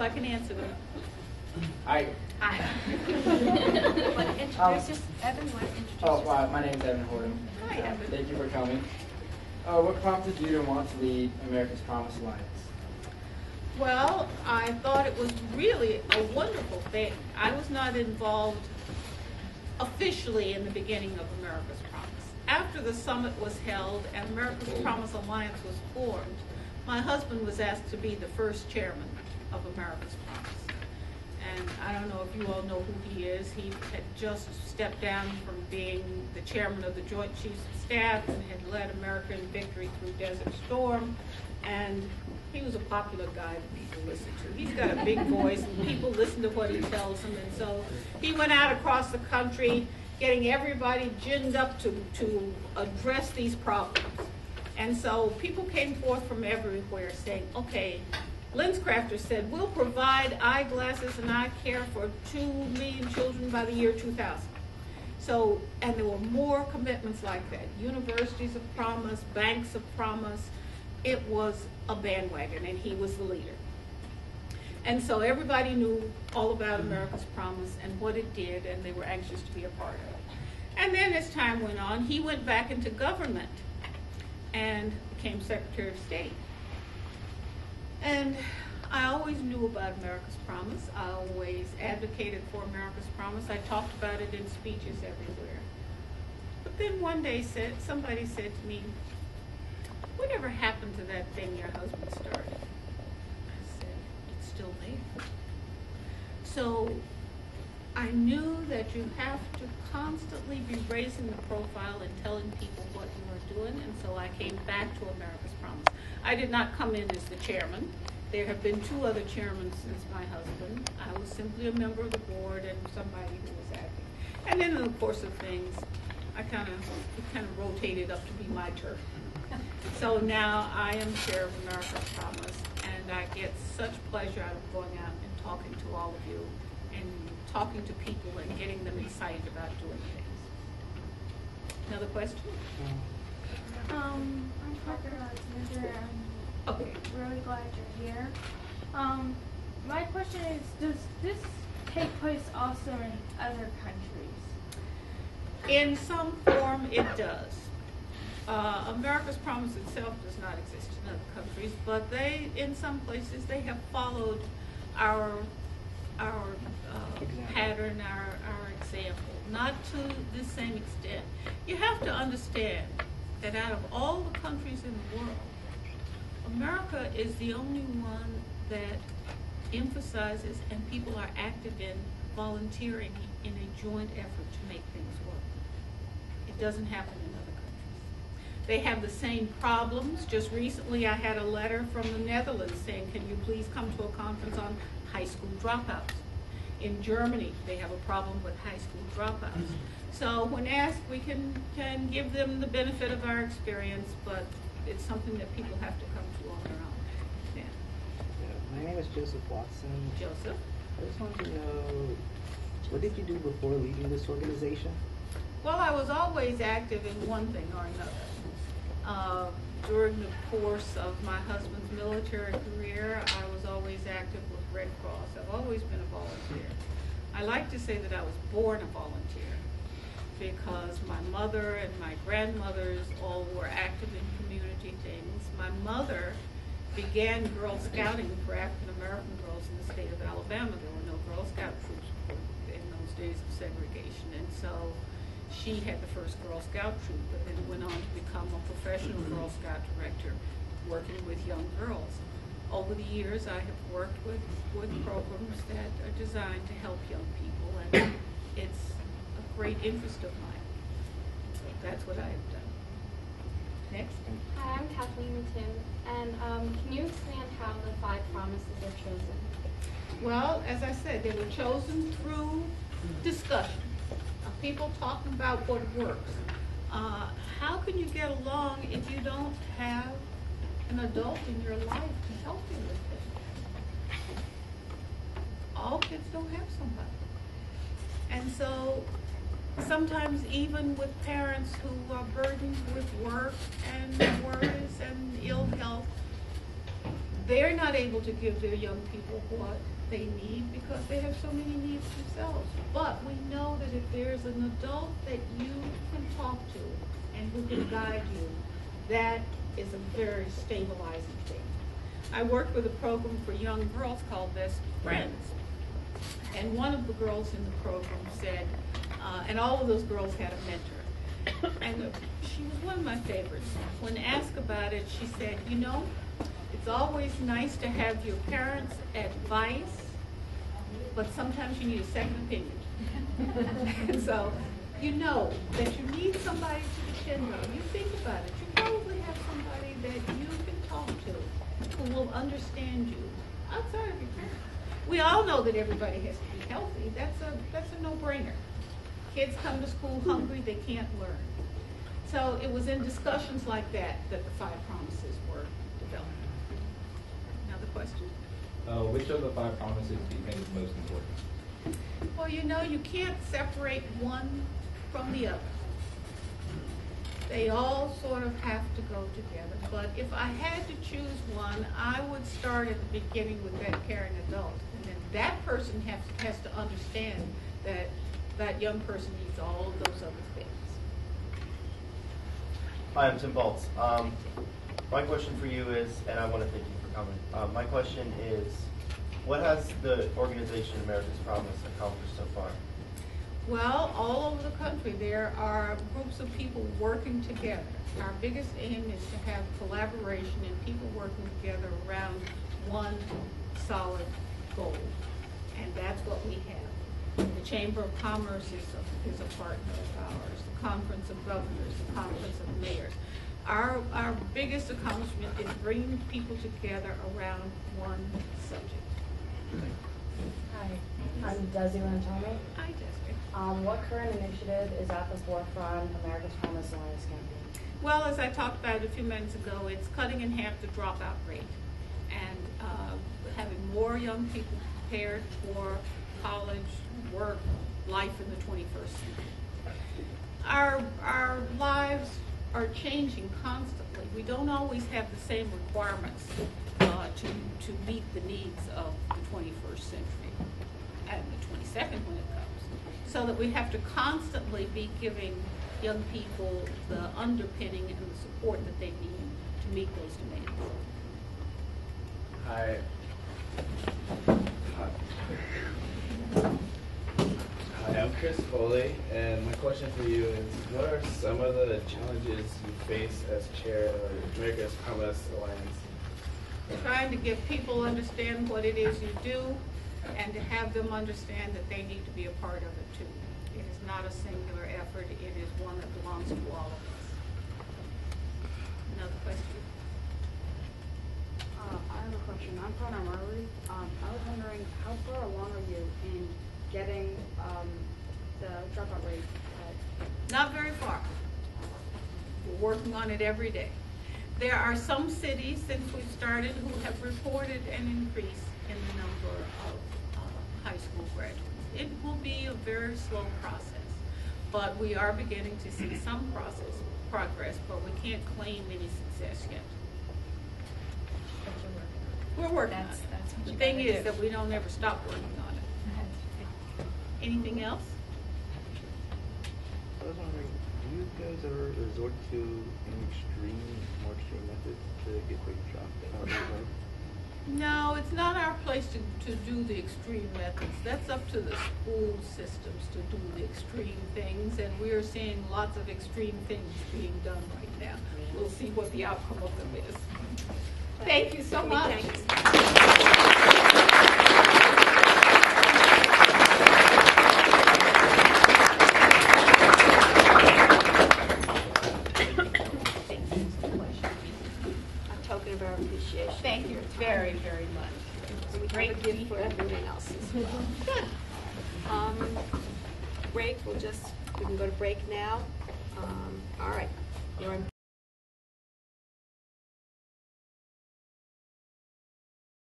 I can answer them. Hi. Hi. Introduce yourself. Evan, want to introduce yourself? My name is Evan Horton. Hi, Evan. Thank you for coming. What prompted you to want to lead America's Promise Alliance? Well, I thought it was really a wonderful thing. I was not involved officially in the beginning of America's Promise. After the summit was held and America's Promise Alliance was formed, my husband was asked to be the first chairman of America's Promise. And I don't know if you all know who he is. He had just stepped down from being the chairman of the Joint Chiefs of Staff and had led America in victory through Desert Storm. And he was a popular guy to people listen to. He's got a big voice and people listen to what he tells them. And so he went out across the country getting everybody ginned up to address these problems. And so people came forth from everywhere saying, okay, LensCrafters said, we'll provide eyeglasses and eye care for 2 million children by the year 2000. So, and there were more commitments like that. Universities of Promise, banks of promise. It was a bandwagon, and he was the leader. And so everybody knew all about America's Promise and what it did, and they were anxious to be a part of it. And then as time went on, he went back into government and became Secretary of State. And I always knew about America's Promise. I always advocated for America's Promise. I talked about it in speeches everywhere. But then one day somebody said to me, whatever happened to that thing your husband started? I said, it's still there. So I knew that you have to constantly be raising the profile and telling people what you are doing, and so I came back to America's Promise. I did not come in as the chairman. There have been 2 other chairmen since my husband. I was simply a member of the board and somebody who was acting. And then in the course of things, it kind of rotated up to be my turn. So now I am chair of America's Promise, and I get such pleasure out of going out and talking to all of you and talking to people and getting them excited about doing things. Another question? I'm Parker Alexander. I'm Okay. really glad you're here. My question is, does this take place also in other countries? In some form, it does. America's Promise itself does not exist in other countries, but they, in some places, they have followed our pattern, our example, not to the same extent. You have to understand that out of all the countries in the world, America is the only one that emphasizes and people are active in volunteering in a joint effort to make things work. It doesn't happen in other countries. They have the same problems. Just recently I had a letter from the Netherlands saying, can you please come to a conference on high school dropouts? In Germany, they have a problem with high school dropouts. So when asked, we can give them the benefit of our experience, but it's something that people have to come to on their own. Yeah. My name is Joseph Watson. Joseph? I just wanted to know, what did you do before leading this organization? Well, I was always active in one thing or another. During the course of my husband's military career, I was always active with Red Cross. I've always been a volunteer. I like to say that I was born a volunteer because my mother and my grandmothers all were active in community things. My mother began Girl Scouting for African American girls in the state of Alabama. There were no Girl Scout troops in those days of segregation, and so she had the first Girl Scout troop, but then went on to become a professional Girl Scout director, working with young girls. Over the years, I have worked with programs that are designed to help young people, and it's a great interest of mine. So that's what I have done. Next. Hi, I'm Kathleen Tim, and can you expand how the 5 promises are chosen? Well, as I said, they were chosen through discussion of people talking about what works. How can you get along if you don't have an adult in your life to help you with it? All kids don't have somebody. And so sometimes even with parents who are burdened with work and worries and ill health, they're not able to give their young people what they need because they have so many needs themselves. But we know that if there's an adult that you can talk to and who can guide you, that is a very stabilizing thing. I worked with a program for young girls called Best Friends. And one of the girls in the program said, and all of those girls had a mentor. And she was one of my favorites. When asked about it, she said, you know, it's always nice to have your parents' advice, but sometimes you need a second opinion. And so, you know that you need somebody to depend on. You think about it. You probably have somebody that you can talk to who will understand you outside of your parents. We all know that everybody has to be healthy. That's a no-brainer. Kids come to school hungry, they can't learn. So it was in discussions like that that the 5 promises were developed. Another question? Which of the 5 promises do you think is most important? Well, you know, you can't separate one from the other. They all sort of have to go together. But if I had to choose one, I would start at the beginning with that caring adult. And then that person has to understand that that young person needs all of those other things. Hi, I'm Tim Baltz. My question for you is, and I want to thank you for coming. My question is, what has the organization America's Promise accomplished so far? Well, all over the country, there are groups of people working together. Our biggest aim is to have collaboration and people working together around one solid goal. And that's what we have. The Chamber of Commerce is a partner of ours. The Conference of Governors, the Conference of Mayors. Our biggest accomplishment is bringing people together around one subject. Hi, I'm Desi Lantomi. Hi, Jessica. What current initiative is at the forefront of America's Promise Alliance campaign? Well, as I talked about a few minutes ago, it's cutting in half the dropout rate and having more young people prepared for college, work, life in the 21st century. Our lives are changing constantly. We don't always have the same requirements to meet the needs of the 21st century and the 22nd when it comes. So that we have to constantly be giving young people the underpinning and the support that they need to meet those demands. Hi. Hi, I'm Chris Foley, and my question for you is, what are some of the challenges you face as chair of America's Promise Alliance? Trying to give people understand what it is you do and to have them understand that they need to be a part of it too. It is not a singular effort, it is one that belongs to all of us. Another question? I have a question. I'm Connor Murray. I was wondering, how far along are you in getting the dropout rate cut? Not very far. We're working on it every day. There are some cities since we've started who have reported an increase in the number of high school graduates. It will be a very slow process, but we are beginning to see some progress, but we can't claim any success yet. We're working on it. That's what The you thing gotta is do. that we don't ever stop working on it. Anything else? I was wondering, do you guys ever resort to any more extreme methods to get quick dropout rate? No, it's not our place to do the extreme methods. That's up to the school systems to do the extreme things, and we are seeing lots of extreme things being done right now. We'll see what the outcome of them is. Thank you so much. Token of our appreciation. Thank you very, very much. So we Great have a to be gift for here. everyone else as well. Break, we can go to break now. All right. You're on.